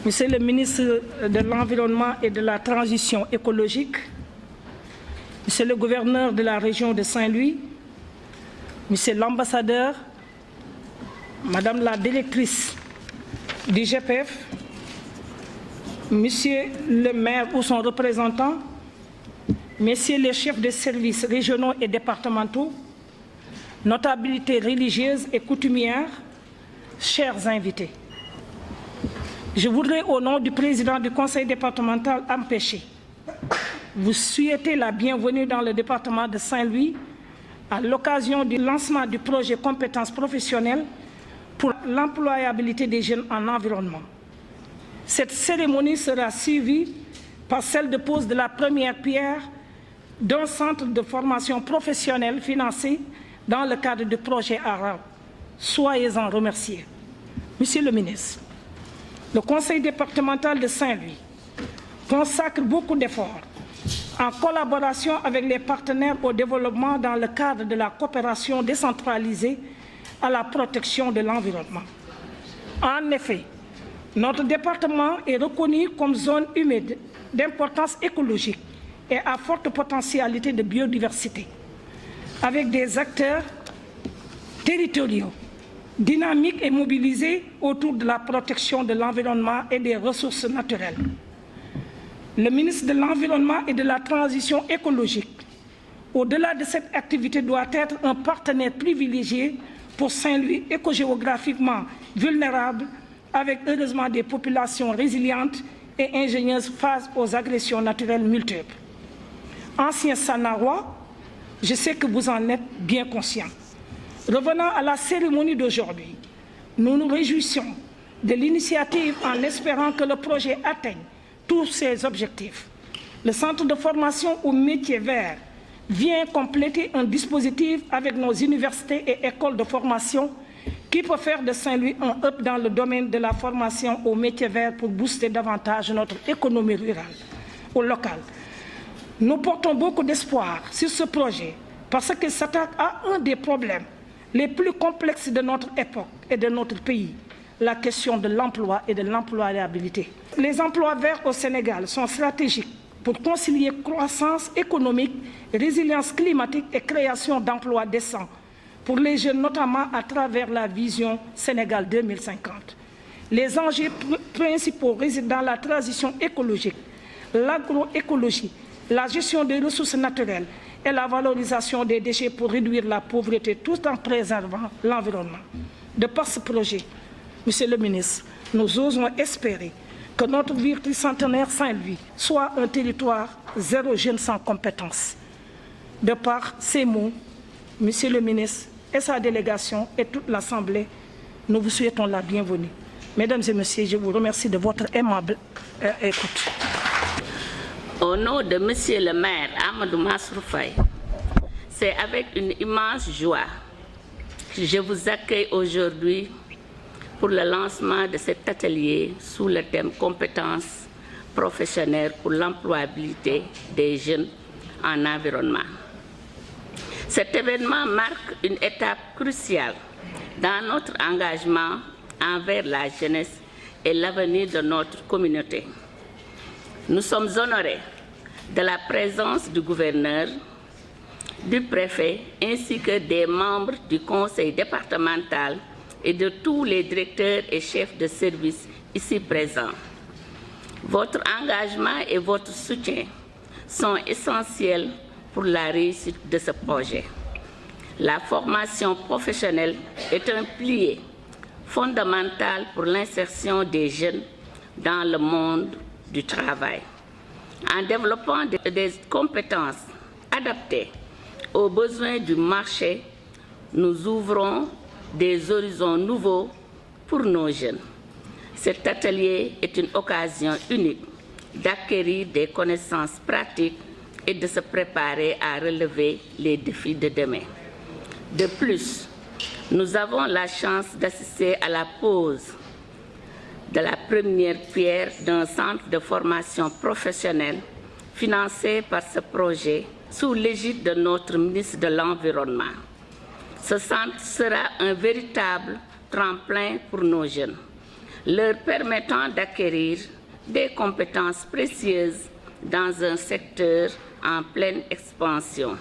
Monsieur le ministre de l'Environnement et de la Transition écologique, Monsieur le gouverneur de la région de Saint-Louis, Monsieur l'ambassadeur, Madame la directrice du GPF, Monsieur le maire ou son représentant, Messieurs les chefs de services régionaux et départementaux, notabilités religieuses et coutumières, chers invités. Je voudrais, au nom du président du conseil départemental empêché, vous souhaiter la bienvenue dans le département de Saint-Louis à l'occasion du lancement du projet compétences professionnelles pour l'employabilité des jeunes en environnement. Cette cérémonie sera suivie par celle de pose de la première pierre d'un centre de formation professionnelle financé dans le cadre du projet ARAB. Soyez-en remerciés. Monsieur le ministre, le conseil départemental de Saint-Louis consacre beaucoup d'efforts en collaboration avec les partenaires au développement dans le cadre de la coopération décentralisée à la protection de l'environnement. En effet, notre département est reconnu comme zone humide d'importance écologique et à forte potentialité de biodiversité, avec des acteurs territoriaux dynamiques et mobilisés autour de la protection de l'environnement et des ressources naturelles. Le ministre de l'Environnement et de la Transition écologique, au-delà de cette activité, doit être un partenaire privilégié pour Saint-Louis, écogéographiquement vulnérable, avec heureusement des populations résilientes et ingénieuses face aux agressions naturelles multiples. Ancien Sanarois, je sais que vous en êtes bien conscient. Revenant à la cérémonie d'aujourd'hui, nous nous réjouissons de l'initiative en espérant que le projet atteigne tous ses objectifs. Le centre de formation aux métiers verts vient compléter un dispositif avec nos universités et écoles de formation qui peut faire de Saint-Louis un hub dans le domaine de la formation aux métiers verts pour booster davantage notre économie rurale ou locale. Nous portons beaucoup d'espoir sur ce projet parce qu'il s'attaque à un des problèmes les plus complexes de notre époque et de notre pays, la question de l'emploi et de l'employabilité. Les emplois verts au Sénégal sont stratégiques pour concilier croissance économique, résilience climatique et création d'emplois décents pour les jeunes, notamment à travers la vision Sénégal 2050. Les enjeux principaux résident dans la transition écologique, l'agroécologie, la gestion des ressources naturelles et la valorisation des déchets pour réduire la pauvreté tout en préservant l'environnement. De par ce projet, Monsieur le ministre, nous osons espérer que notre ville tricentenaire Saint-Louis soit un territoire zéro jeune sans compétences. De par ces mots, Monsieur le ministre et sa délégation et toute l'Assemblée, nous vous souhaitons la bienvenue. Mesdames et messieurs, je vous remercie de votre aimable écoute. Au nom de Monsieur le maire Amadou Mansour Faye, c'est avec une immense joie que je vous accueille aujourd'hui pour le lancement de cet atelier sous le thème compétences professionnelles pour l'employabilité des jeunes en environnement. Cet événement marque une étape cruciale dans notre engagement envers la jeunesse et l'avenir de notre communauté. Nous sommes honorés de la présence du gouverneur, du préfet ainsi que des membres du conseil départemental et de tous les directeurs et chefs de service ici présents. Votre engagement et votre soutien sont essentiels pour la réussite de ce projet. La formation professionnelle est un pilier fondamental pour l'insertion des jeunes dans le monde du travail. En développant des compétences adaptées aux besoins du marché, nous ouvrons des horizons nouveaux pour nos jeunes. Cet atelier est une occasion unique d'acquérir des connaissances pratiques et de se préparer à relever les défis de demain. De plus, nous avons la chance d'assister à la pose de la première pierre d'un centre de formation professionnelle financé par ce projet sous l'égide de notre ministre de l'Environnement. Ce centre sera un véritable tremplin pour nos jeunes. leur permettant d'acquérir des compétences précieuses dans un secteur en pleine expansion.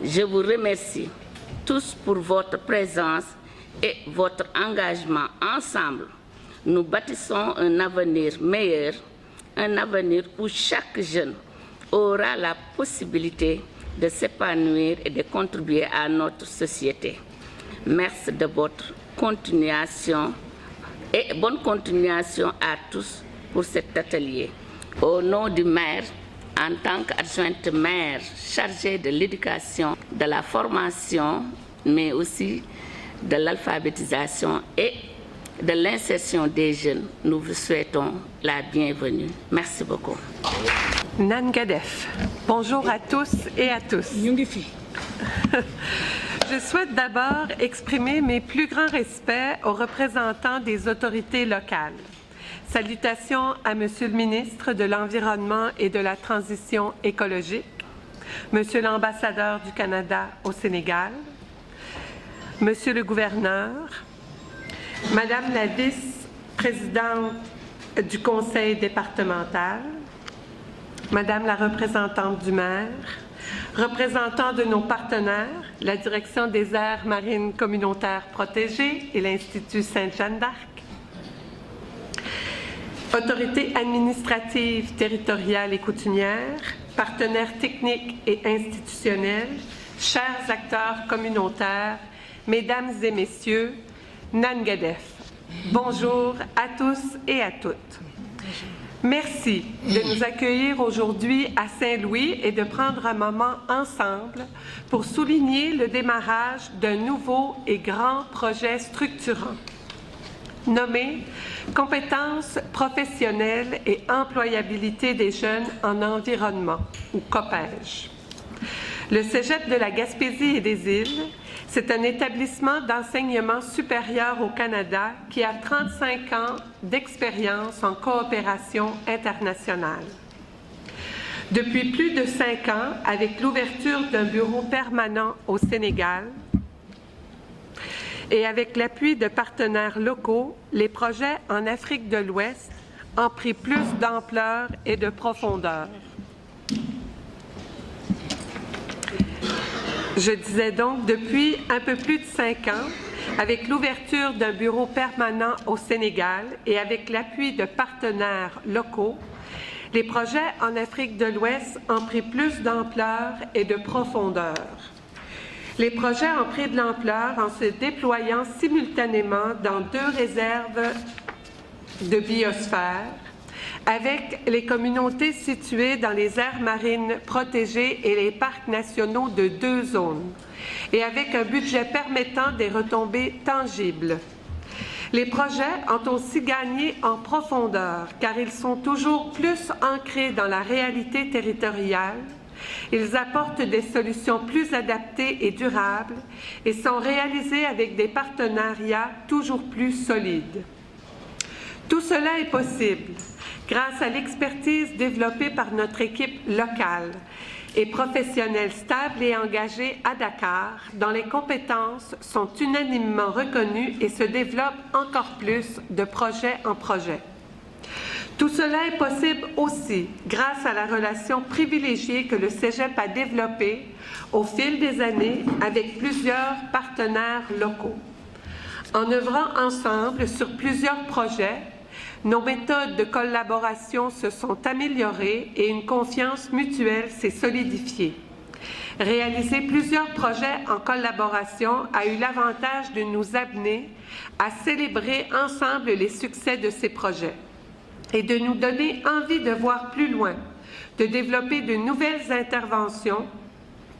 Je vous remercie tous pour votre présence et votre engagement. Ensemble, nous bâtissons un avenir meilleur, un avenir où chaque jeune aura la possibilité de s'épanouir et de contribuer à notre société. Merci de votre continuation et bonne continuation à tous pour cet atelier. Au nom du maire, en tant qu'adjointe maire chargée de l'éducation, de la formation, mais aussi de l'alphabétisation et de l'insertion des jeunes, nous vous souhaitons la bienvenue. Merci beaucoup. Nan Gadef. Bonjour à tous et à tous. Je souhaite d'abord exprimer mes plus grands respects aux représentants des autorités locales. Salutations à Monsieur le ministre de l'Environnement et de la Transition écologique, Monsieur l'ambassadeur du Canada au Sénégal, Monsieur le gouverneur, Madame la vice-présidente du conseil départemental, Madame la représentante du maire, représentants de nos partenaires, la Direction des aires marines communautaires protégées et l'Institut Sainte-Jeanne d'Arc, autorités administratives, territoriales et coutumières, partenaires techniques et institutionnels, chers acteurs communautaires, Mesdames et Messieurs, Nan Gadef. Bonjour à tous et à toutes. Merci de nous accueillir aujourd'hui à Saint-Louis et de prendre un moment ensemble pour souligner le démarrage d'un nouveau et grand projet structurant nommé « Compétences professionnelles et employabilité des jeunes en environnement » ou COPEJ. Le Cégep de la Gaspésie et des Îles, c'est un établissement d'enseignement supérieur au Canada qui a 35 ans d'expérience en coopération internationale. Depuis plus de 5 ans, avec l'ouverture d'un bureau permanent au Sénégal et avec l'appui de partenaires locaux, les projets en Afrique de l'Ouest ont pris plus d'ampleur et de profondeur. Je disais donc, depuis un peu plus de 5 ans, avec l'ouverture d'un bureau permanent au Sénégal et avec l'appui de partenaires locaux, les projets en Afrique de l'Ouest ont pris plus d'ampleur et de profondeur. Les projets ont pris de l'ampleur en se déployant simultanément dans 2 réserves de biosphère, avec les communautés situées dans les aires marines protégées et les parcs nationaux de 2 zones, et avec un budget permettant des retombées tangibles. Les projets ont aussi gagné en profondeur, car ils sont toujours plus ancrés dans la réalité territoriale, ils apportent des solutions plus adaptées et durables et sont réalisés avec des partenariats toujours plus solides. Tout cela est possible grâce à l'expertise développée par notre équipe locale et professionnelle stable et engagée à Dakar, dont les compétences sont unanimement reconnues et se développent encore plus de projet en projet. Tout cela est possible aussi grâce à la relation privilégiée que le Cégep a développée au fil des années avec plusieurs partenaires locaux. En œuvrant ensemble sur plusieurs projets, nos méthodes de collaboration se sont améliorées et une confiance mutuelle s'est solidifiée. Réaliser plusieurs projets en collaboration a eu l'avantage de nous amener à célébrer ensemble les succès de ces projets et de nous donner envie de voir plus loin, de développer de nouvelles interventions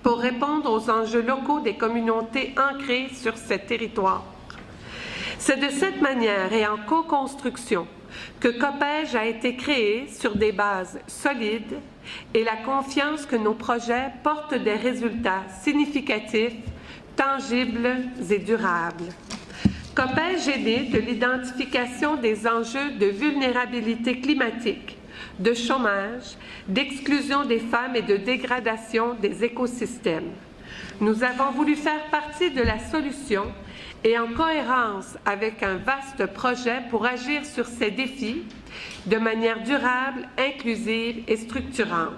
pour répondre aux enjeux locaux des communautés ancrées sur ces territoires. C'est de cette manière et en co-construction que COPEJ a été créé sur des bases solides et la confiance que nos projets portent des résultats significatifs, tangibles et durables. COPEJ est né de l'identification des enjeux de vulnérabilité climatique, de chômage, d'exclusion des femmes et de dégradation des écosystèmes. Nous avons voulu faire partie de la solution et en cohérence avec un vaste projet pour agir sur ces défis de manière durable, inclusive et structurante.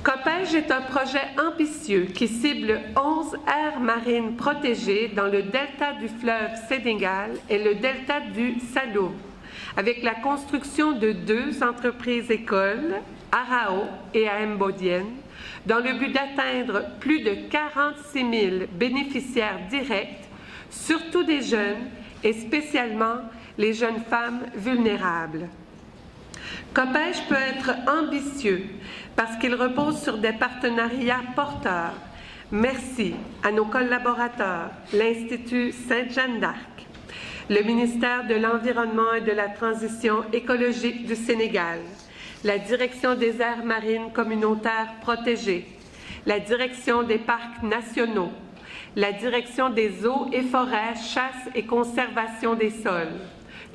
COPEJ est un projet ambitieux qui cible 11 aires marines protégées dans le delta du fleuve Sénégal et le delta du Saloum, avec la construction de 2 entreprises-écoles, à Rao et à Mbodiène, dans le but d'atteindre plus de 46 000 bénéficiaires directs, surtout des jeunes et spécialement les jeunes femmes vulnérables. COPEJ peut être ambitieux parce qu'il repose sur des partenariats porteurs. Merci à nos collaborateurs, l'Institut Sainte-Jeanne d'Arc, le ministère de l'Environnement et de la Transition écologique du Sénégal, la Direction des aires marines communautaires protégées, la Direction des parcs nationaux, la Direction des eaux et forêts, chasse et conservation des sols,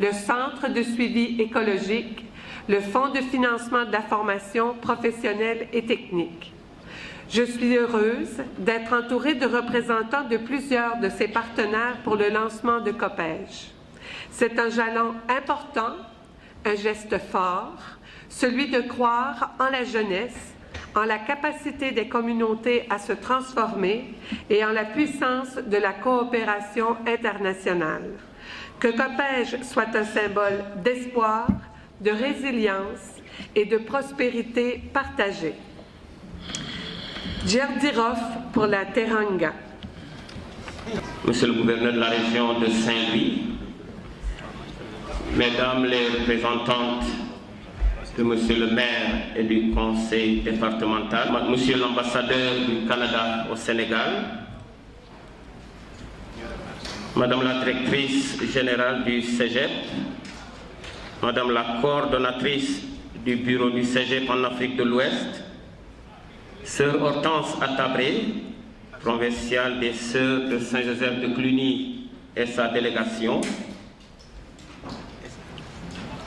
le Centre de suivi écologique, le Fonds de financement de la formation professionnelle et technique. Je suis heureuse d'être entourée de représentants de plusieurs de ces partenaires pour le lancement de COPEJ. C'est un jalon important, un geste fort, celui de croire en la jeunesse, en la capacité des communautés à se transformer et en la puissance de la coopération internationale. Que COPEJ soit un symbole d'espoir, de résilience et de prospérité partagée. Djerdirof pour la Teranga. Monsieur le gouverneur de la région de Saint-Louis, Mesdames les représentantes de Monsieur le maire et du conseil départemental, Monsieur l'ambassadeur du Canada au Sénégal, Madame la directrice générale du Cégep, Madame la coordonnatrice du bureau du Cégep en Afrique de l'Ouest, Sœur Hortense Attabré, provinciale des Sœurs de Saint-Joseph de Cluny et sa délégation,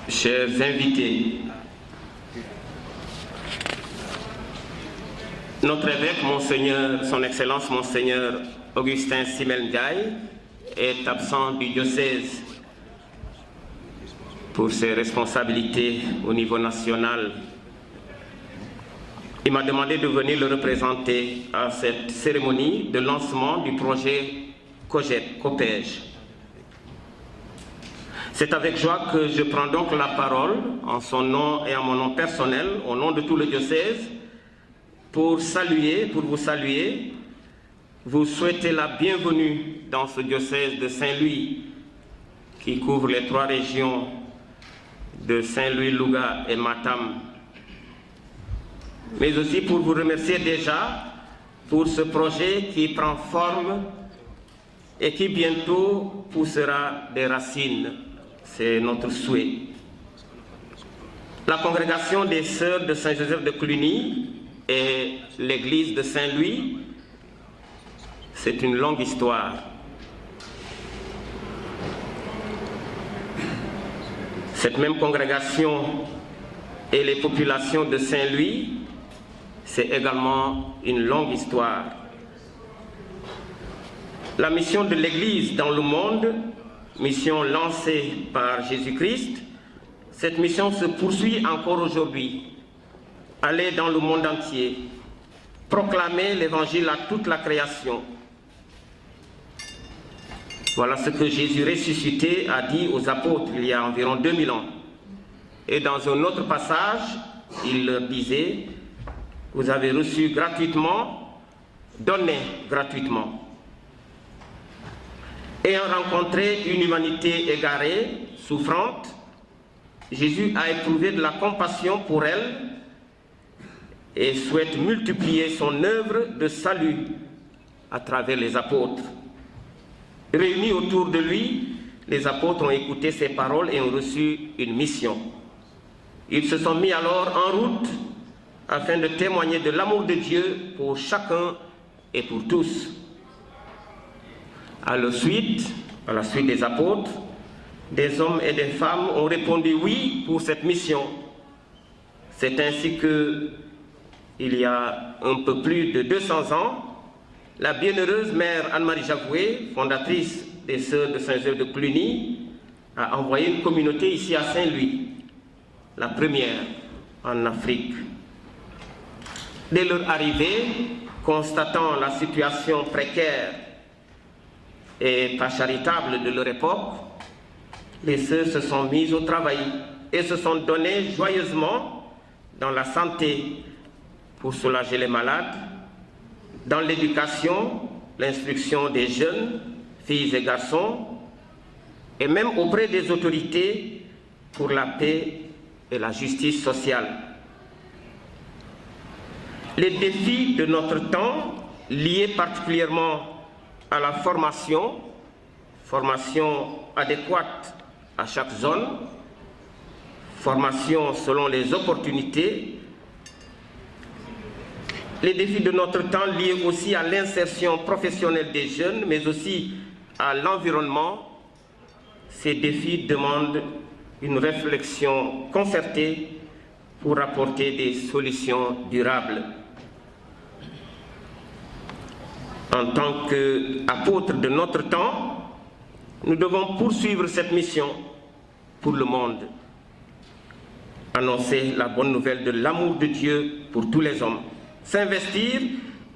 chers invités, notre évêque, Monseigneur, Son Excellence Monseigneur Augustin Simel Ndiaye, est absent du diocèse pour ses responsabilités au niveau national. Il m'a demandé de venir le représenter à cette cérémonie de lancement du projet COPEJ. C'est avec joie que je prends donc la parole en son nom et en mon nom personnel, au nom de tout le diocèse, pour vous saluer, vous souhaiter la bienvenue dans ce diocèse de Saint-Louis qui couvre les 3 régions de Saint-Louis, Louga et Matam, mais aussi pour vous remercier déjà pour ce projet qui prend forme et qui bientôt poussera des racines. C'est notre souhait. La congrégation des Sœurs de Saint-Joseph de Cluny et l'église de Saint-Louis, c'est une longue histoire. Cette même congrégation et les populations de Saint-Louis, c'est également une longue histoire. La mission de l'Église dans le monde, mission lancée par Jésus-Christ, cette mission se poursuit encore aujourd'hui. Aller dans le monde entier, proclamer l'Évangile à toute la création. Voilà ce que Jésus ressuscité a dit aux apôtres il y a environ 2000 ans. Et dans un autre passage, il leur disait, vous avez reçu gratuitement, donnez gratuitement. Ayant rencontré une humanité égarée, souffrante, Jésus a éprouvé de la compassion pour elle et souhaite multiplier son œuvre de salut à travers les apôtres. Réunis autour de lui, les apôtres ont écouté ses paroles et ont reçu une mission. Ils se sont mis alors en route afin de témoigner de l'amour de Dieu pour chacun et pour tous. À la suite des apôtres, des hommes et des femmes ont répondu oui pour cette mission. C'est ainsi que, il y a un peu plus de 200 ans, la bienheureuse mère Anne-Marie Javoué, fondatrice des Sœurs de Saint-Joseph de Cluny a envoyé une communauté ici à Saint-Louis, la première en Afrique. Dès leur arrivée, constatant la situation précaire et pas charitable de leur époque, les sœurs se sont mises au travail et se sont données joyeusement dans la santé pour soulager les malades, dans l'éducation, l'instruction des jeunes, filles et garçons, et même auprès des autorités pour la paix et la justice sociale. Les défis de notre temps, liés particulièrement à la formation adéquate à chaque zone, formation selon les opportunités, les défis de notre temps liés aussi à l'insertion professionnelle des jeunes, mais aussi à l'environnement, ces défis demandent une réflexion concertée pour apporter des solutions durables. En tant qu'apôtres de notre temps, nous devons poursuivre cette mission pour le monde. Annoncer la bonne nouvelle de l'amour de Dieu pour tous les hommes. S'investir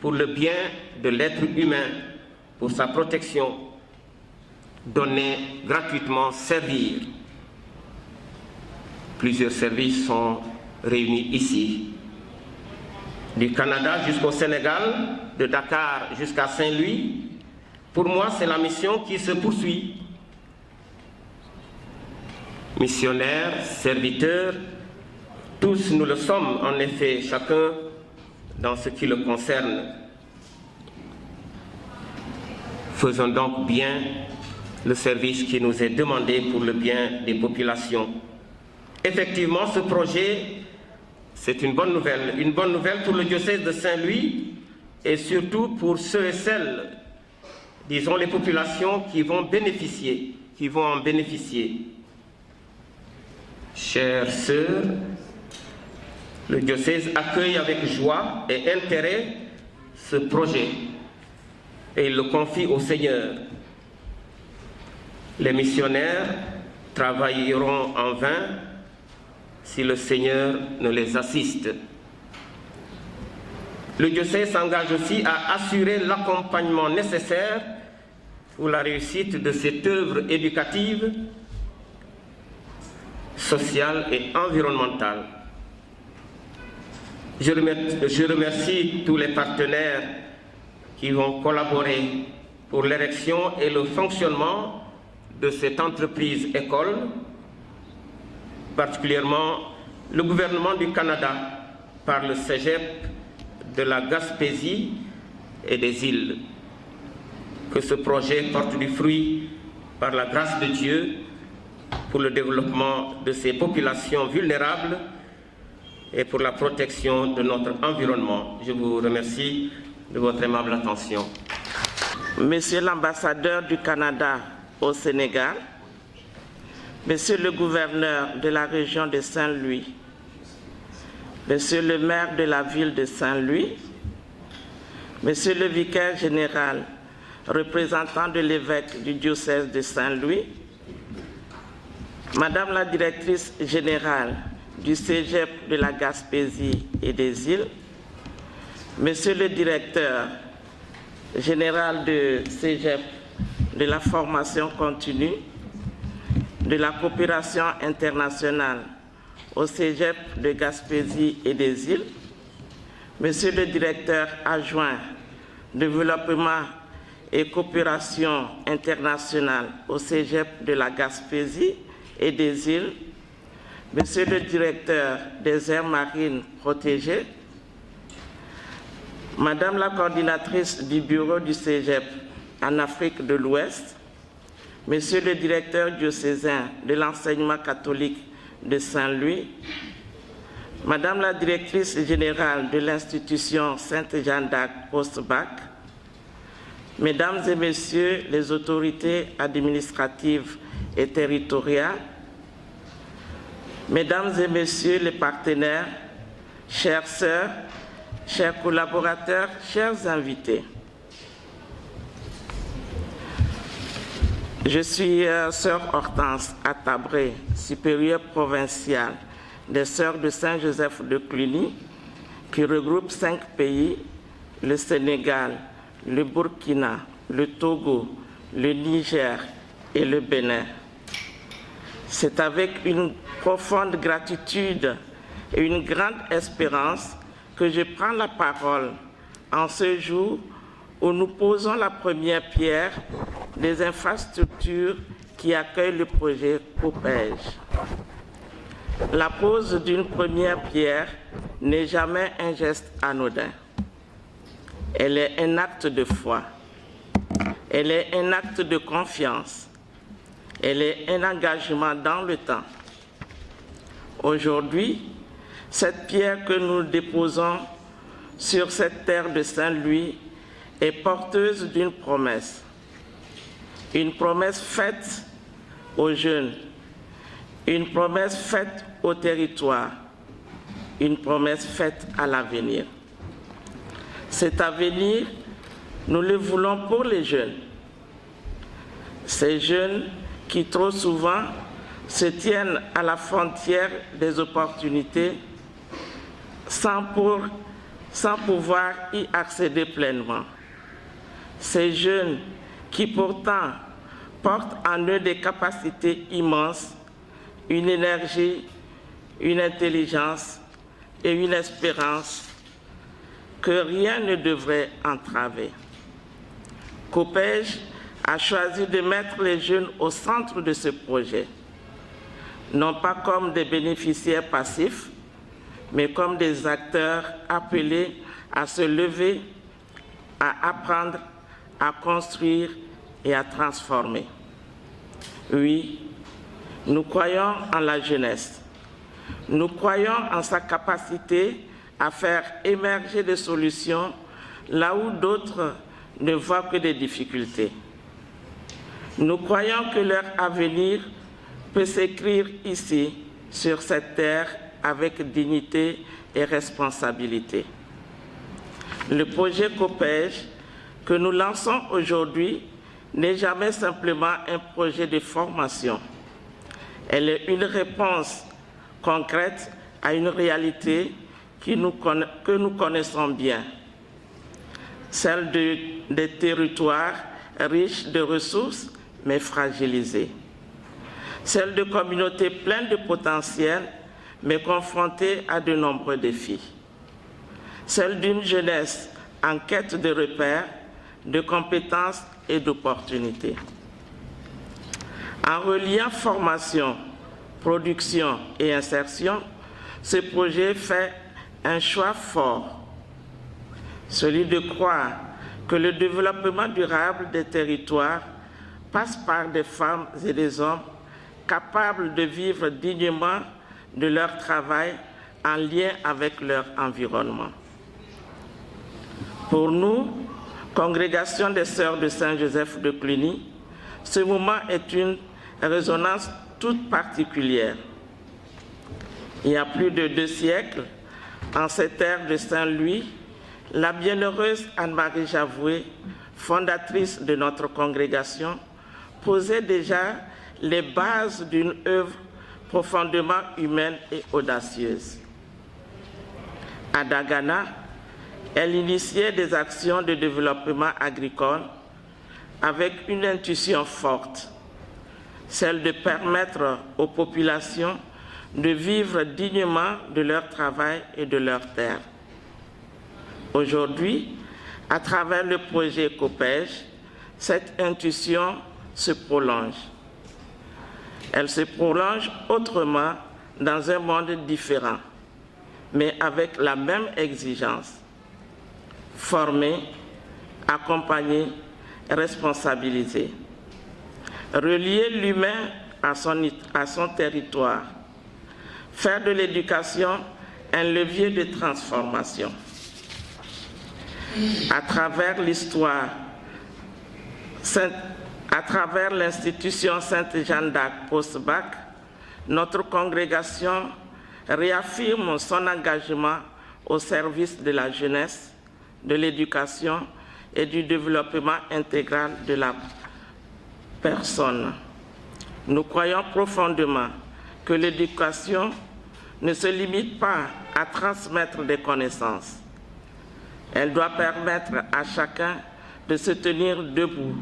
pour le bien de l'être humain, pour sa protection. Donner gratuitement, servir. Plusieurs services sont réunis ici. Du Canada jusqu'au Sénégal, de Dakar jusqu'à Saint-Louis. Pour moi, c'est la mission qui se poursuit. Missionnaires, serviteurs, tous nous le sommes en effet, chacun dans ce qui le concerne. Faisons donc bien le service qui nous est demandé pour le bien des populations. Effectivement, ce projet, c'est une bonne nouvelle pour le diocèse de Saint-Louis et surtout pour ceux et celles, disons les populations qui vont en bénéficier. Chères sœurs, le diocèse accueille avec joie et intérêt ce projet et il le confie au Seigneur. Les missionnaires travailleront en vain si le Seigneur ne les assiste. Le diocèse s'engage aussi à assurer l'accompagnement nécessaire pour la réussite de cette œuvre éducative, sociale et environnementale. Je remercie tous les partenaires qui vont collaborer pour l'érection et le fonctionnement de cette entreprise école, particulièrement le gouvernement du Canada par le Cégep de la Gaspésie et des îles. Que ce projet porte du fruit par la grâce de Dieu pour le développement de ces populations vulnérables et pour la protection de notre environnement. Je vous remercie de votre aimable attention. Monsieur l'ambassadeur du Canada au Sénégal, Monsieur le gouverneur de la région de Saint-Louis, Monsieur le maire de la ville de Saint-Louis, Monsieur le vicaire général, représentant de l'évêque du diocèse de Saint-Louis, Madame la directrice générale du Cégep de la Gaspésie et des îles, Monsieur le directeur général de Cégep de la formation continue, de la coopération internationale au Cégep de Gaspésie et des îles, Monsieur le directeur adjoint développement et coopération internationale au Cégep de la Gaspésie et des îles, Monsieur le directeur des aires marines protégées, Madame la coordinatrice du bureau du Cégep en Afrique de l'Ouest, Monsieur le directeur diocésain de l'enseignement catholique de Saint-Louis, Madame la directrice générale de l'institution Sainte-Jeanne d'Arc Post-Bac, Mesdames et Messieurs les autorités administratives et territoriales, Mesdames et Messieurs les partenaires, chères sœurs, chers collaborateurs, chers invités. Je suis sœur Hortense Atabré, supérieure provinciale des Sœurs de Saint-Joseph de Cluny, qui regroupe 5 pays, le Sénégal, le Burkina, le Togo, le Niger et le Bénin. C'est avec une profonde gratitude et une grande espérance que je prends la parole en ce jour où nous posons la première pierre des infrastructures qui accueillent le projet COPEJ. La pose d'une première pierre n'est jamais un geste anodin. Elle est un acte de foi. Elle est un acte de confiance. Elle est un engagement dans le temps. Aujourd'hui, cette pierre que nous déposons sur cette terre de Saint-Louis est porteuse d'une promesse. Une promesse faite aux jeunes, une promesse faite au territoire, une promesse faite à l'avenir. Cet avenir, nous le voulons pour les jeunes. Ces jeunes qui trop souvent se tiennent à la frontière des opportunités sans pouvoir y accéder pleinement. Ces jeunes qui pourtant portent en eux des capacités immenses, une énergie, une intelligence et une espérance que rien ne devrait entraver. COPEJ a choisi de mettre les jeunes au centre de ce projet, non pas comme des bénéficiaires passifs, mais comme des acteurs appelés à se lever, à apprendre, à construire et à transformer. Oui, nous croyons en la jeunesse. Nous croyons en sa capacité à faire émerger des solutions là où d'autres ne voient que des difficultés. Nous croyons que leur avenir peut s'écrire ici, sur cette terre, avec dignité et responsabilité. Le projet COPEJ que nous lançons aujourd'hui n'est jamais simplement un projet de formation. Elle est une réponse concrète à une réalité que nous connaissons bien, celle des territoires riches de ressources mais fragilisés, celle de communautés pleines de potentiel mais confrontées à de nombreux défis, celle d'une jeunesse en quête de repères, de compétences et d'opportunités. En reliant formation, production et insertion, ce projet fait un choix fort, celui de croire que le développement durable des territoires passe par des femmes et des hommes capables de vivre dignement de leur travail en lien avec leur environnement. Pour nous, Congrégation des Sœurs de Saint-Joseph de Cluny, ce moment est une résonance toute particulière. Il y a plus de 2 siècles, en cette terre de Saint-Louis, la bienheureuse Anne-Marie Javoué, fondatrice de notre congrégation, posait déjà les bases d'une œuvre profondément humaine et audacieuse. À Dagana, elle initiait des actions de développement agricole avec une intuition forte, celle de permettre aux populations de vivre dignement de leur travail et de leurs terres. Aujourd'hui, à travers le projet COPEJ, cette intuition se prolonge. Elle se prolonge autrement dans un monde différent, mais avec la même exigence. Former, accompagner, responsabiliser. Relier l'humain à son territoire. Faire de l'éducation un levier de transformation. À travers l'histoire, à travers l'institution Sainte-Jeanne d'Arc post-bac, notre congrégation réaffirme son engagement au service de la jeunesse, de l'éducation et du développement intégral de la personne. Nous croyons profondément que l'éducation ne se limite pas à transmettre des connaissances. Elle doit permettre à chacun de se tenir debout,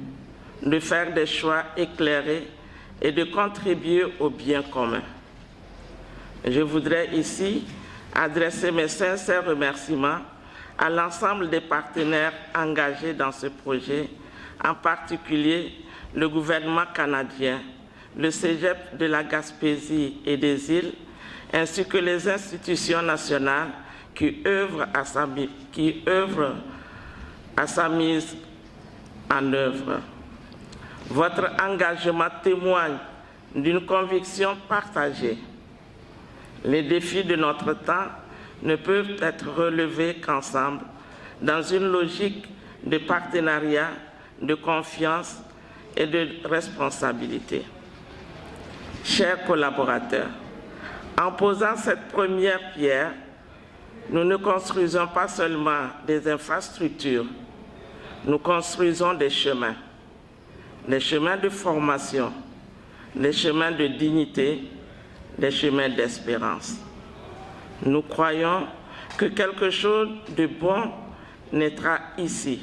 de faire des choix éclairés et de contribuer au bien commun. Je voudrais ici adresser mes sincères remerciements à l'ensemble des partenaires engagés dans ce projet, en particulier le gouvernement canadien, le Cégep de la Gaspésie et des îles, ainsi que les institutions nationales qui œuvrent à sa mise en œuvre. Votre engagement témoigne d'une conviction partagée. Les défis de notre temps ne peuvent être relevés qu'ensemble, dans une logique de partenariat, de confiance et de responsabilité. Chers collaborateurs, en posant cette première pierre, nous ne construisons pas seulement des infrastructures, nous construisons des chemins de formation, des chemins de dignité, des chemins d'espérance. Nous croyons que quelque chose de bon naîtra ici.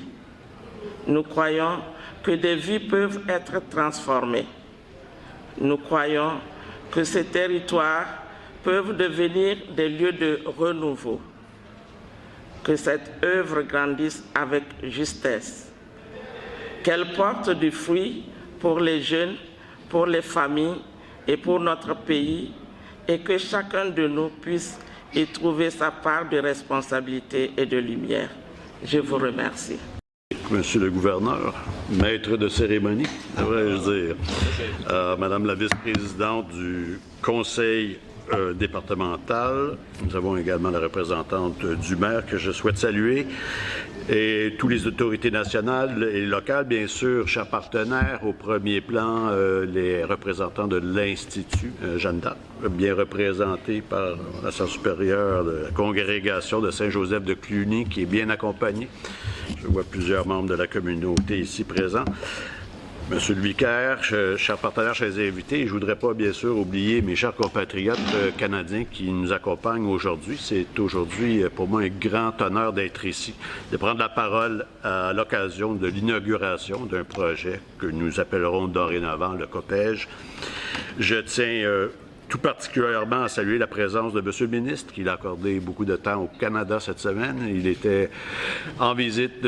Nous croyons que des vies peuvent être transformées. Nous croyons que ces territoires peuvent devenir des lieux de renouveau. Que cette œuvre grandisse avec justesse. Qu'elle porte du fruit pour les jeunes, pour les familles et pour notre pays, et que chacun de nous puisse y trouver sa part de responsabilité et de lumière. Je vous remercie. Monsieur le gouverneur, maître de cérémonie, devrais-je dire, Madame la vice-présidente du Conseil départemental, nous avons également la représentante du maire que je souhaite saluer, et toutes les autorités nationales et locales, bien sûr, chers partenaires, au premier plan, les représentants de l'Institut Jeanne d'Arc, bien représentés par l'Assemblée supérieure de la congrégation de Saint-Joseph de Cluny, qui est bien accompagnée. Je vois plusieurs membres de la communauté ici présents. Monsieur le vicaire, chers partenaires, chers invités, je ne voudrais pas, bien sûr, oublier mes chers compatriotes canadiens qui nous accompagnent aujourd'hui. C'est aujourd'hui, pour moi, un grand honneur d'être ici, de prendre la parole à l'occasion de l'inauguration d'un projet que nous appellerons dorénavant le COPEJ. Je tiens tout particulièrement à saluer la présence de M. le ministre, qui a accordé beaucoup de temps au Canada cette semaine. Il était en visite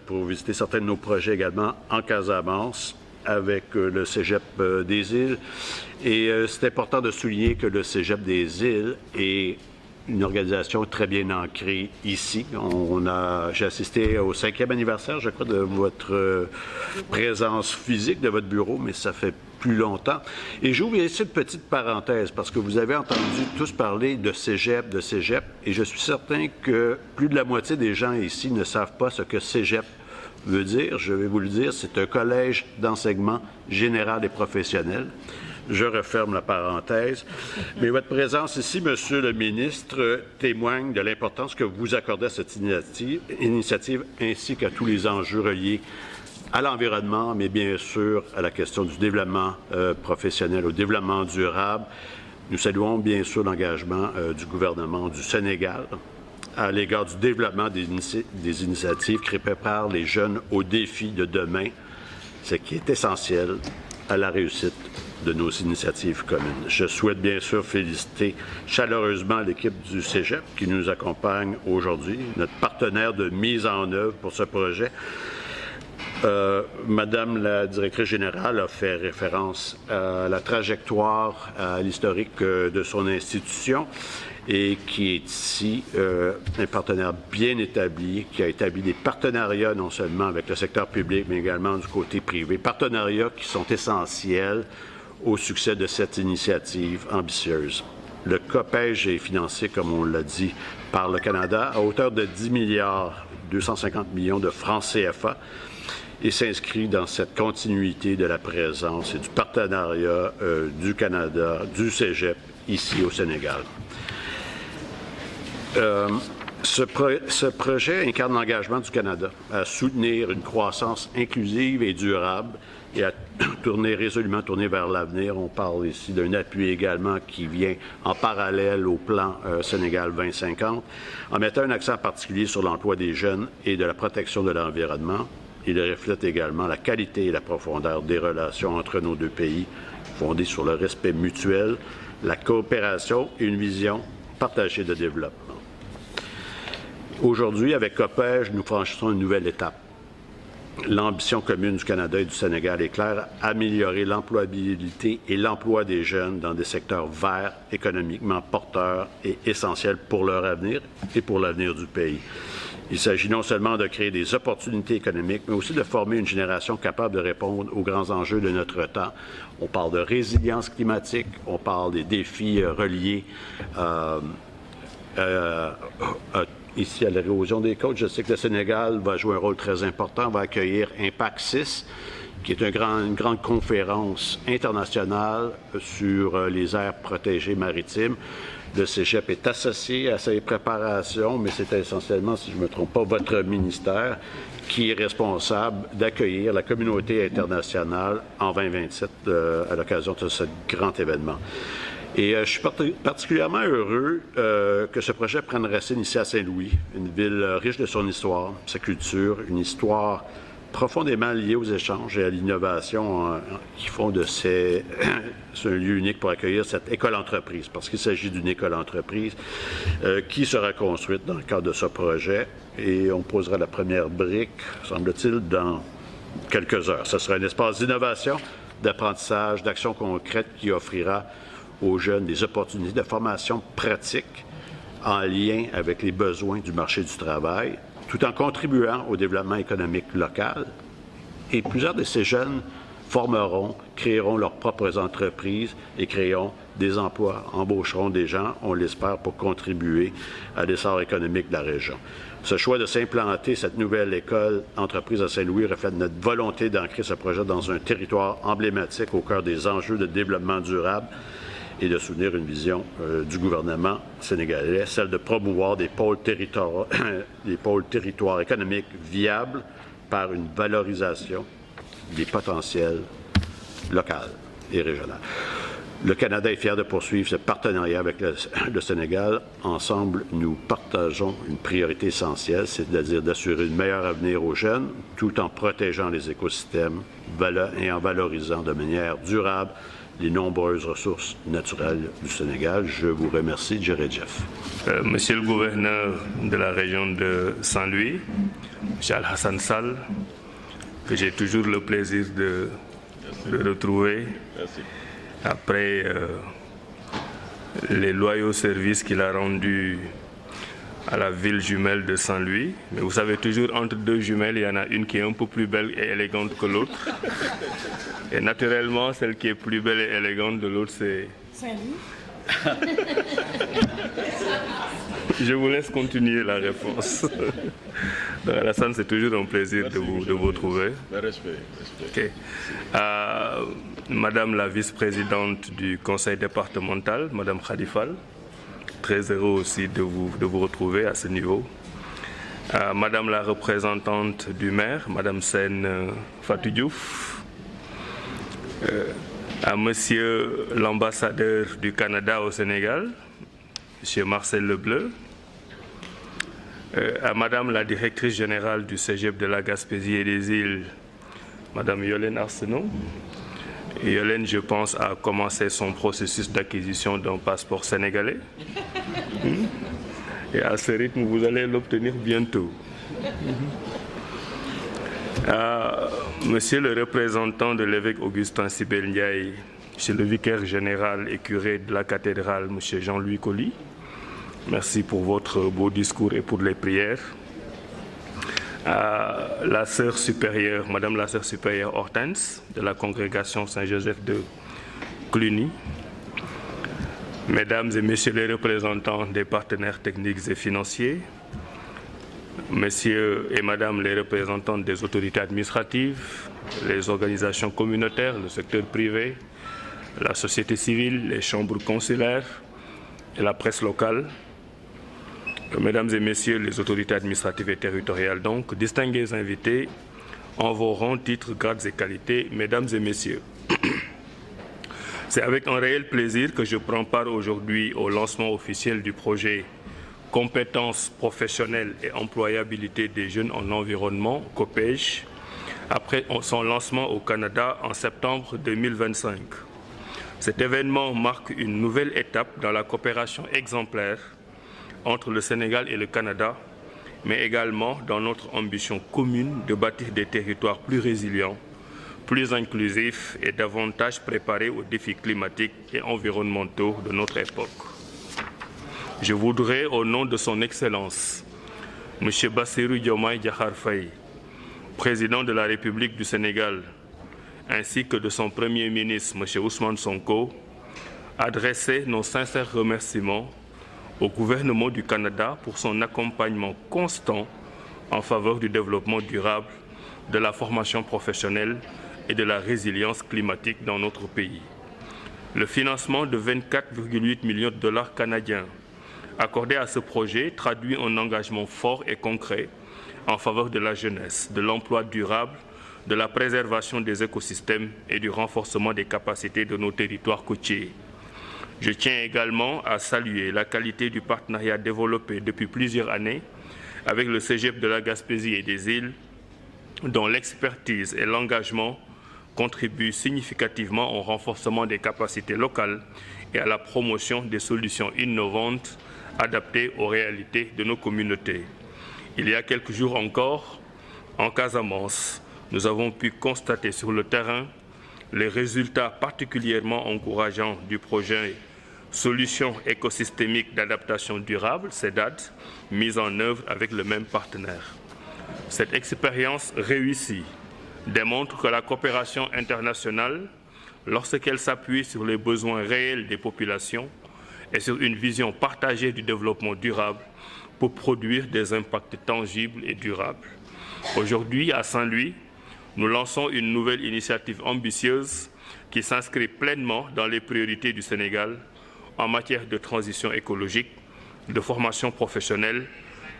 pour visiter certains de nos projets également en Casamance avec le Cégep des îles. Et c'est important de souligner que le Cégep des îles est une organisation très bien ancrée ici. J'ai assisté au 5e anniversaire, je crois, de votre présence physique, de votre bureau, mais ça fait plus longtemps. Et j'ouvre ici une petite parenthèse, parce que vous avez entendu tous parler de cégep, et je suis certain que plus de la moitié des gens ici ne savent pas ce que cégep veut dire. Je vais vous le dire, c'est un collège d'enseignement général et professionnel. Je referme la parenthèse. Mais votre présence ici, Monsieur le ministre, témoigne de l'importance que vous accordez à cette initiative ainsi qu'à tous les enjeux reliés à l'environnement, mais bien sûr à la question du développement professionnel, au développement durable. Nous saluons bien sûr l'engagement du gouvernement du Sénégal à l'égard du développement des initiatives qui préparent les jeunes aux défis de demain, ce qui est essentiel à la réussite de nos initiatives communes. Je souhaite bien sûr féliciter chaleureusement l'équipe du Cégep qui nous accompagne aujourd'hui, notre partenaire de mise en œuvre pour ce projet. Madame la directrice générale a fait référence à la trajectoire, à l'historique de son institution et qui est ici un partenaire bien établi, qui a établi des partenariats non seulement avec le secteur public, mais également du côté privé. Partenariats qui sont essentiels au succès de cette initiative ambitieuse. Le COPEJ est financé, comme on l'a dit, par le Canada à hauteur de 10 milliards 250 millions de francs CFA et s'inscrit dans cette continuité de la présence et du partenariat du Canada, du Cégep, ici au Sénégal. Ce projet incarne l'engagement du Canada à soutenir une croissance inclusive et durable et à résolument tourner vers l'avenir. On parle ici d'un appui également qui vient en parallèle au plan Sénégal 2050, en mettant un accent particulier sur l'emploi des jeunes et de la protection de l'environnement. Il reflète également la qualité et la profondeur des relations entre nos deux pays, fondées sur le respect mutuel, la coopération et une vision partagée de développement. Aujourd'hui, avec COPEJ, nous franchissons une nouvelle étape. L'ambition commune du Canada et du Sénégal est claire, améliorer l'employabilité et l'emploi des jeunes dans des secteurs verts, économiquement porteurs et essentiels pour leur avenir et pour l'avenir du pays. Il s'agit non seulement de créer des opportunités économiques, mais aussi de former une génération capable de répondre aux grands enjeux de notre temps. On parle de résilience climatique, on parle des défis reliés ici à l'érosion des côtes. Je sais que le Sénégal va jouer un rôle très important, va accueillir Impact 6, qui est une grande conférence internationale sur les aires protégées maritimes. Le cégep est associé à ces préparations, mais c'est essentiellement, si je ne me trompe pas, votre ministère qui est responsable d'accueillir la communauté internationale en 2027 à l'occasion de ce grand événement. Et je suis particulièrement heureux que ce projet prenne racine ici à Saint-Louis, une ville riche de son histoire, sa culture, une histoire profondément liée aux échanges et à l'innovation qui font de c'est un lieu unique pour accueillir cette école-entreprise, parce qu'il s'agit d'une école-entreprise qui sera construite dans le cadre de ce projet. Et on posera la première brique, semble-t-il, dans quelques heures. Ce sera un espace d'innovation, d'apprentissage, d'action concrète qui offrira aux jeunes des opportunités de formation pratique en lien avec les besoins du marché du travail, tout en contribuant au développement économique local. Et plusieurs de ces jeunes créeront leurs propres entreprises et créeront des emplois, embaucheront des gens, on l'espère, pour contribuer à l'essor économique de la région. Ce choix de s'implanter, cette nouvelle école entreprise à Saint-Louis, reflète notre volonté d'ancrer ce projet dans un territoire emblématique au cœur des enjeux de développement durable et de soutenir une vision du gouvernement sénégalais, celle de promouvoir des pôles territoires économiques viables par une valorisation des potentiels locaux et régionaux. Le Canada est fier de poursuivre ce partenariat avec le Sénégal. Ensemble, nous partageons une priorité essentielle, c'est-à-dire d'assurer un meilleur avenir aux jeunes, tout en protégeant les écosystèmes et en valorisant de manière durable les nombreuses ressources naturelles du Sénégal. Je vous remercie, Jerry Jeff. Monsieur le gouverneur de la région de Saint-Louis, M. Al-Hassan Sall, que j'ai toujours le plaisir de retrouver. Merci. Après les loyaux services qu'il a rendus à la ville jumelle de Saint-Louis. Mais vous savez, toujours entre deux jumelles, il y en a une qui est un peu plus belle et élégante que l'autre. Et naturellement, celle qui est plus belle et élégante de l'autre, c'est Saint-Louis. Je vous laisse continuer la réponse. Donc, Alassane, c'est toujours un plaisir de vous retrouver. Respect. Okay. Madame la vice-présidente du conseil départemental, Madame Khadifal, très heureux aussi de vous retrouver à ce niveau. Madame la représentante du maire, Madame Sen Fatou Diouf. À Monsieur l'ambassadeur du Canada au Sénégal, Monsieur Marcel Lebleu. À Madame la directrice générale du cégep de la Gaspésie et des îles, Madame Yolène Arsenault. Et Yolène, je pense, a commencé son processus d'acquisition d'un passeport sénégalais. Et à ce rythme, vous allez l'obtenir bientôt. Monsieur le représentant de l'évêque Augustin Sibel Ndiaye, Monsieur le vicaire général et curé de la cathédrale, Monsieur Jean-Louis Colly, merci pour votre beau discours et pour les prières. La sœur supérieure, Madame la sœur supérieure Hortense, de la congrégation Saint-Joseph de Cluny, Mesdames et Messieurs les représentants des partenaires techniques et financiers, Messieurs et Madame les représentants des autorités administratives, les organisations communautaires, le secteur privé, la société civile, les chambres consulaires et la presse locale, Mesdames et Messieurs les autorités administratives et territoriales, donc, distingués invités, en vos rangs, titres, grades et qualités, Mesdames et Messieurs, c'est avec un réel plaisir que je prends part aujourd'hui au lancement officiel du projet Compétences professionnelles et employabilité des jeunes en environnement, COPEJ, après son lancement au Canada en septembre 2025. Cet événement marque une nouvelle étape dans la coopération exemplaire entre le Sénégal et le Canada, mais également dans notre ambition commune de bâtir des territoires plus résilients, plus inclusifs et davantage préparés aux défis climatiques et environnementaux de notre époque. Je voudrais, au nom de son Excellence, M. Bassirou Diomaye Diakhar Faye, Président de la République du Sénégal, ainsi que de son Premier ministre, M. Ousmane Sonko, adresser nos sincères remerciements au gouvernement du Canada pour son accompagnement constant en faveur du développement durable, de la formation professionnelle et de la résilience climatique dans notre pays. Le financement de 24,8 millions de dollars canadiens accordé à ce projet traduit un engagement fort et concret en faveur de la jeunesse, de l'emploi durable, de la préservation des écosystèmes et du renforcement des capacités de nos territoires côtiers. Je tiens également à saluer la qualité du partenariat développé depuis plusieurs années avec le Cégep de la Gaspésie et des îles, dont l'expertise et l'engagement contribuent significativement au renforcement des capacités locales et à la promotion des solutions innovantes adaptées aux réalités de nos communautés. Il y a quelques jours encore, en Casamance, nous avons pu constater sur le terrain les résultats particulièrement encourageants du projet Solutions écosystémiques d'adaptation durable, CEDAD, mise en œuvre avec le même partenaire. Cette expérience réussie démontre que la coopération internationale, lorsqu'elle s'appuie sur les besoins réels des populations et sur une vision partagée du développement durable, peut produire des impacts tangibles et durables. Aujourd'hui, à Saint-Louis, nous lançons une nouvelle initiative ambitieuse qui s'inscrit pleinement dans les priorités du Sénégal en matière de transition écologique, de formation professionnelle,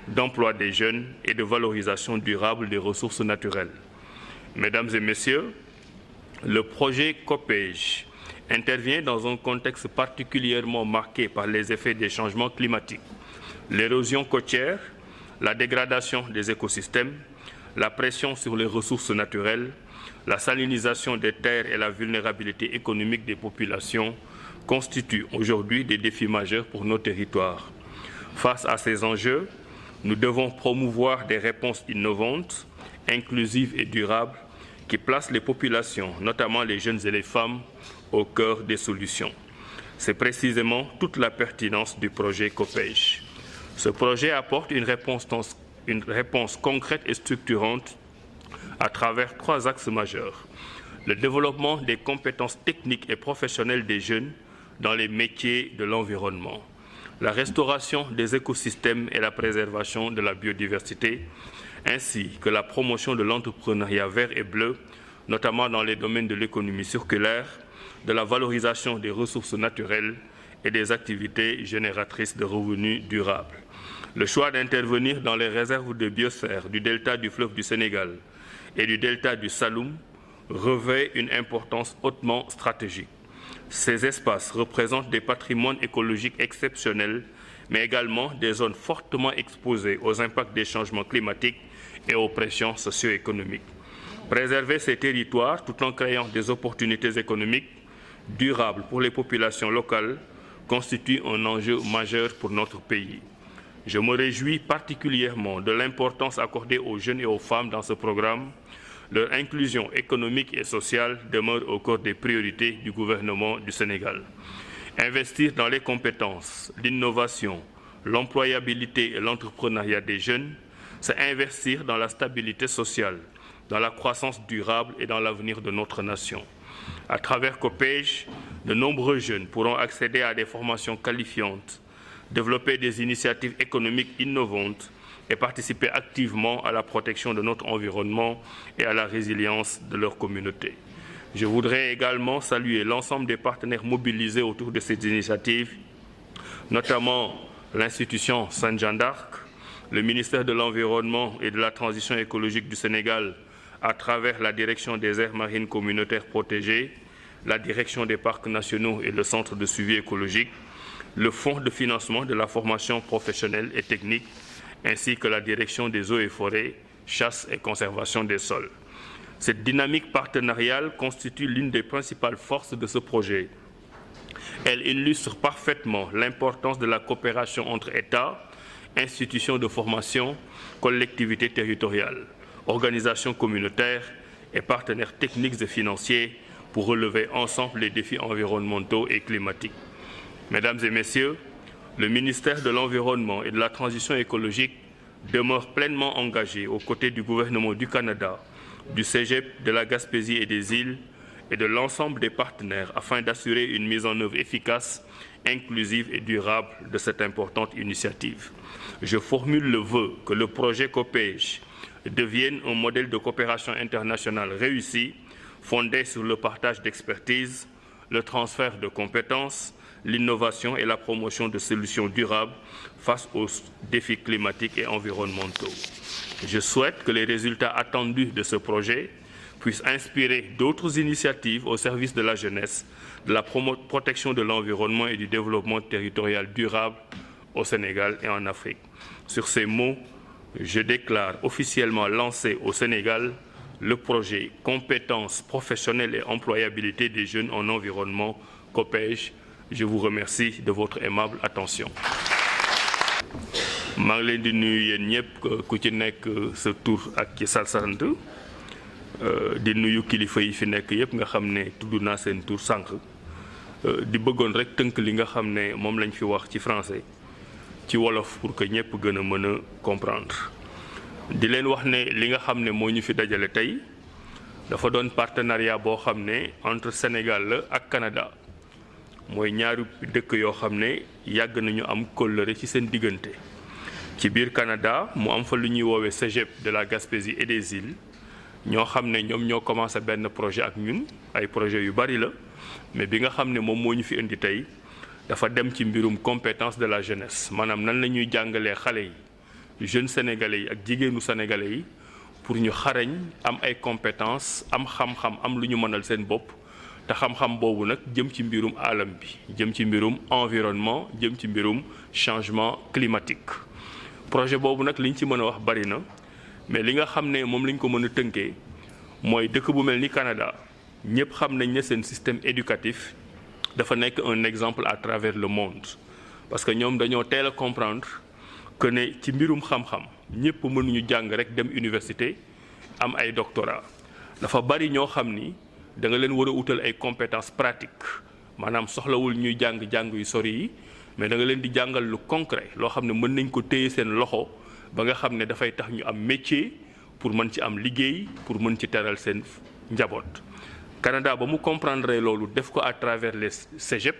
d'emploi des jeunes et de valorisation durable des ressources naturelles. Mesdames et Messieurs, le projet COPEJ intervient dans un contexte particulièrement marqué par les effets des changements climatiques, l'érosion côtière, la dégradation des écosystèmes, la pression sur les ressources naturelles, la salinisation des terres et la vulnérabilité économique des populations constituent aujourd'hui des défis majeurs pour nos territoires. Face à ces enjeux, nous devons promouvoir des réponses innovantes, inclusives et durables qui placent les populations, notamment les jeunes et les femmes, au cœur des solutions. C'est précisément toute la pertinence du projet COPEJ. Ce projet apporte une réponse concrète et structurante à travers 3 axes majeurs. Le développement des compétences techniques et professionnelles des jeunes dans les métiers de l'environnement, la restauration des écosystèmes et la préservation de la biodiversité, ainsi que la promotion de l'entrepreneuriat vert et bleu, notamment dans les domaines de l'économie circulaire, de la valorisation des ressources naturelles et des activités génératrices de revenus durables. Le choix d'intervenir dans les réserves de biosphère du delta du fleuve du Sénégal et du delta du Saloum revêt une importance hautement stratégique. Ces espaces représentent des patrimoines écologiques exceptionnels, mais également des zones fortement exposées aux impacts des changements climatiques et aux pressions socio-économiques. Préserver ces territoires tout en créant des opportunités économiques durables pour les populations locales constitue un enjeu majeur pour notre pays. Je me réjouis particulièrement de l'importance accordée aux jeunes et aux femmes dans ce programme. Leur inclusion économique et sociale demeure au cœur des priorités du gouvernement du Sénégal. Investir dans les compétences, l'innovation, l'employabilité et l'entrepreneuriat des jeunes, c'est investir dans la stabilité sociale, dans la croissance durable et dans l'avenir de notre nation. À travers COPEJ, de nombreux jeunes pourront accéder à des formations qualifiantes, développer des initiatives économiques innovantes et participer activement à la protection de notre environnement et à la résilience de leur communauté. Je voudrais également saluer l'ensemble des partenaires mobilisés autour de ces initiatives, notamment l'institution Sainte-Jeanne d'Arc, le ministère de l'Environnement et de la Transition écologique du Sénégal à travers la direction des aires marines communautaires protégées, la direction des parcs nationaux et le centre de suivi écologique, le fonds de financement de la formation professionnelle et technique, ainsi que la direction des eaux et forêts, chasse et conservation des sols. Cette dynamique partenariale constitue l'une des principales forces de ce projet. Elle illustre parfaitement l'importance de la coopération entre États, institutions de formation, collectivités territoriales, organisations communautaires et partenaires techniques et financiers pour relever ensemble les défis environnementaux et climatiques. Mesdames et Messieurs, le ministère de l'Environnement et de la Transition écologique demeure pleinement engagé aux côtés du gouvernement du Canada, du Cégep de la Gaspésie et des îles et de l'ensemble des partenaires afin d'assurer une mise en œuvre efficace, inclusive et durable de cette importante initiative. Je formule le vœu que le projet COPEJ devienne un modèle de coopération internationale réussi, fondé sur le partage d'expertise, le transfert de compétences, l'innovation et la promotion de solutions durables face aux défis climatiques et environnementaux. Je souhaite que les résultats attendus de ce projet puissent inspirer d'autres initiatives au service de la jeunesse, de la protection de l'environnement et du développement territorial durable au Sénégal et en Afrique. Sur ces mots, je déclare officiellement lancé au Sénégal le projet Compétences professionnelles et employabilité des jeunes en environnement COPEJ. Je vous remercie de votre aimable attention. maa ngi leen di nuyu yéen ñëpp ku ci nekk sa tur ak ci sa sant di nuyu kilifa yi fi nekk yëpp nga xam ne tudd naa seen tur sànq di bëggoon rek tënk li nga xam ne moom lañ fi wax ci français ci wolof pour que ñëpp gën a mën a comprendre. di leen wax ne li nga xam ne moo ñu fi dajale tey dafa doon partenariat boo xam ne entre Sénégal la ak Canada mooy ñaari dëkk yoo xam ne yàgg nañu am kóllëre ci seen diggante. ci biir Canada mu am fa lu ñuy woowee Cégep de la Gaspésie et des îles ñoo xam ne ñoom ñoo commencé benn projet ak ñun ay projet yu bari la mais bi nga xam ne moom moo ñu fi indi tey dafa dem ci mbirum compétence de la jeunesse maanaam nan la ñuy jàngalee xale yi jeunes sénégalais yi ak jigéenu sénégalais yi pour ñu xarañ am ay compétences am xam-xam am lu ñu mënal seen bopp te xam-xam boobu nag jëm ci mbirum alam bi jëm ci mbirum environnement jëm ci mbirum changement climatique. projet boobu nag liñ ci mën a wax bari na mais li nga xam ne moom lañ ko mën a tënkee mooy dëkk bu mel ni Canada ñëpp xam nañ ne seen système éducatif dafa nekk un exemple à travers le monde parce que ñoom dañoo teel a comprendre que ne ci mbirum xam-xam ñëpp mënuñu jàng rek dem université am ay doctorat dafa bari ñoo xam ni da nga leen war a utal ay compétences pratiques maanaam soxlawul ñuy jàng yu sori yi mais da nga leen di jàngal lu concret loo xam ne mën nañ ko téye seen loxo ba nga xam ne dafay tax ñu am métier pour mën ci am liggéey pour mën ci teral seen njaboot. Canada ba mu comprendre loolu def ko à travers les Cégep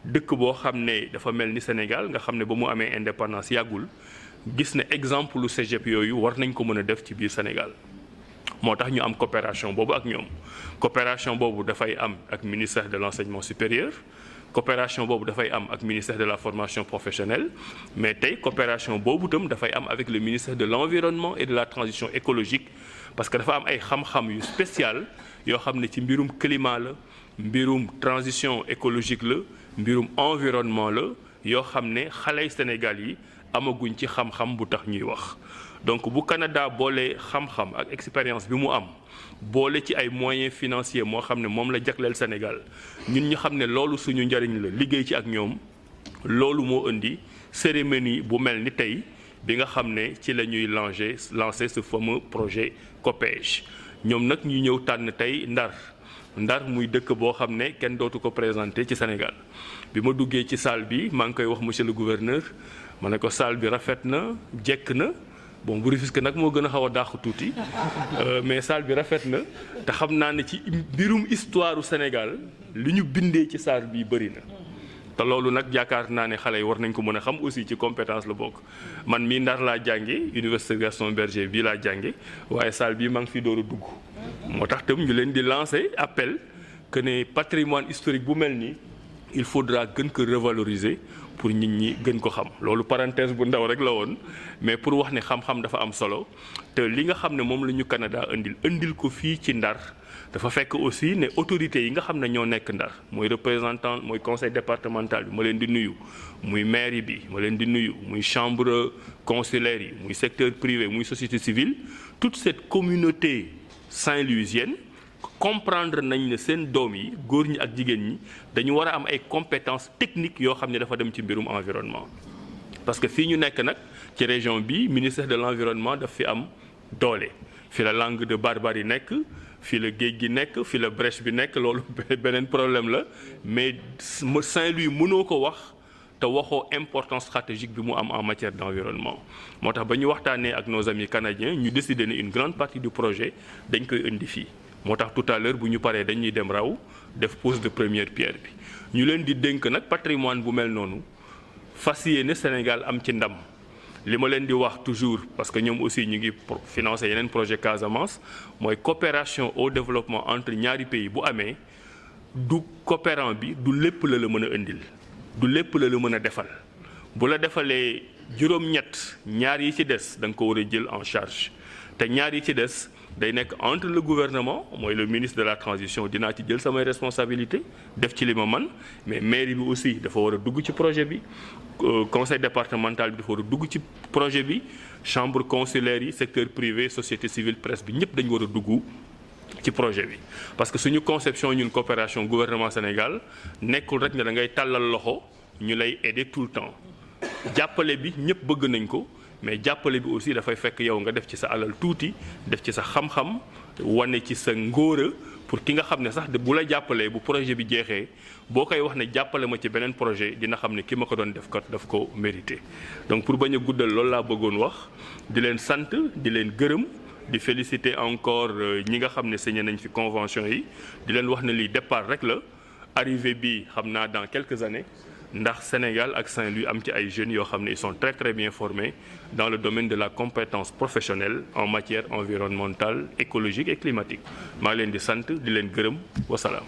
dëkk boo xam ne dafa mel ni Sénégal nga xam ne ba mu amee indépendance yàggul gis ne exemple lu Cégep yooyu war nañ ko mën a def ci biir Sénégal. moo tax ñu am coopération boobu ak ñoom coopération boobu dafay am ak ministère de l'enseignement supérieur coopération boobu dafay am ak ministère de la formation professionnelle mais tey coopération boobu itam dafay am avec le ministère de l'environnement et de la transition écologique parce que dafa am ay xam-xam yu spécial yoo xam ne ci mbirum climat la mbirum transition écologique la mbirum environnement la yoo xam ne xaley Sénégal yi amaguñ ci xam-xam bu tax ñuy wax. donc bu Canada boole xam-xam ak expérience bi mu am boole ci ay moyens financiers moo xam ne moom la jagleel Sénégal ñun ñu xam ne loolu suñu njariñ la liggéey ci ak ñoom loolu moo indi cérémonie bu mel ni tey bi nga xam ne ci la ñuy lancer ce fameux projet COPEJ ñoom nag ñu ñëw tànn tey Ndar muy dëkk boo xam ne kenn dootu ko présenté ci Sénégal bi ma duggee ci salle bi maa ngi koy wax monsieur le gouverneur ma ne ko salle bi rafet na jekk na bon bu Rufisque nag moo gën a xaw a dàq tuuti mais salle bi rafet na te xam naa ne ci mbirum histoire u Sénégal li ñu bindee ci salle bi bëri na te loolu nag yaakaar naa ne xale yi war nañ ko mën a xam aussi ci compétence la bokk man mii Ndar laa jànge Université Gaston Berger bii laa jànge waaye salle bii maa ngi fi door a dugg moo tax tam ñu leen di lancer appel que ne patrimoine historique bu mel nii il faudra gën ko revaloriser pour nit ñi gën ko xam loolu parenthèse bu ndaw rek la woon mais pour wax ne xam-xam dafa am solo te li nga xam ne moom la ñu Canada indil ko fii ci Ndar dafa fekk aussi ne autorités yi nga xam ne ñoo nekk Ndar mooy représentant mooy conseil départemental bi ma leen di nuyu muy mairie bi ma leen di nuyu muy chambre consulaire yi muy secteur privé muy société civile toute cette communauté saint-louisienne comprendre nañ ne seen doom yi góor ñi ak jigéen ñi dañu war a am ay compétences techniques yoo xam ne dafa dem ci mbirum environnement parce que fii ñu nekk nag ci région bi ministère de l'environnement daf fi am doole fi la langue de barbarie nekk fi la géej gi nekk fi la brèche bi nekk loolu beneen problème la mais Saint-Louis mënoo ko wax te waxoo importance stratégique bi mu am en matière d'environnement moo tax ba ñu waxtaanee ak nos amis canadiens ñu décidé ne une grande partie du projet dañ koy indi fii moo tax tout à l'heure bu ñu paree dañuy dem raw def pose de première pierre bi ñu leen di dénk nag patrimoine bu mel noonu fas yéene Sénégal am ci ndam li ma leen di wax toujours parce que ñoom aussi ñu ngi financer yeneen projet Casamance mooy coopération au développement entre ñaari pays bu amee du coopérant bi du lépp la mën a indil du lépp la mën a defal bu la defalee juróom-ñett ñaar yi ci des da nga ko war a jël en charge te ñaar yi ci des day nekk entre le gouvernement mooy le ministre de la transition dinaa ci jël samay responsabilité def ci li ma man mais mairie bi aussi dafa war a dugg ci projet bi conseil départemental bi dafa war a dugg ci projet bi chambre consulaire yi secteur privé société civile presse bi ñëpp dañu war a dugg ci projet bi parce que suñu conception ñun coopération gouvernement Sénégal nekkul rek ne da ngay tàllal loxo ñu lay aider tout le temps jàppale bi ñëpp bëgg nañ ko mais jàppale bi aussi dafay fekk yow nga def ci sa alal tuuti def ci sa xam-xam wane ci sa ngóora pour ki nga xam ne sax bu la jàppalee bu projet bi jeexee boo koy wax ne jàppale ma ci beneen projet dina xam ne ki ma ko doon def kat daf ko mérité donc pour bañ a guddal loolu laa bëggoon wax di leen sant di leen gërëm di féliciter encore ñi nga xam ne signé nañ fi convention yi di leen wax ne lii départ rek la arrivée bi xam naa dans quelques années ndax Sénégal ak Saint-Louis am ci ay jeunes yoo xam ne ils sont très très bien formés dans le domaine de la compétence professionnelle en matière environnementale écologique et climatique maa leen di sant di leen gërëm wasalaam.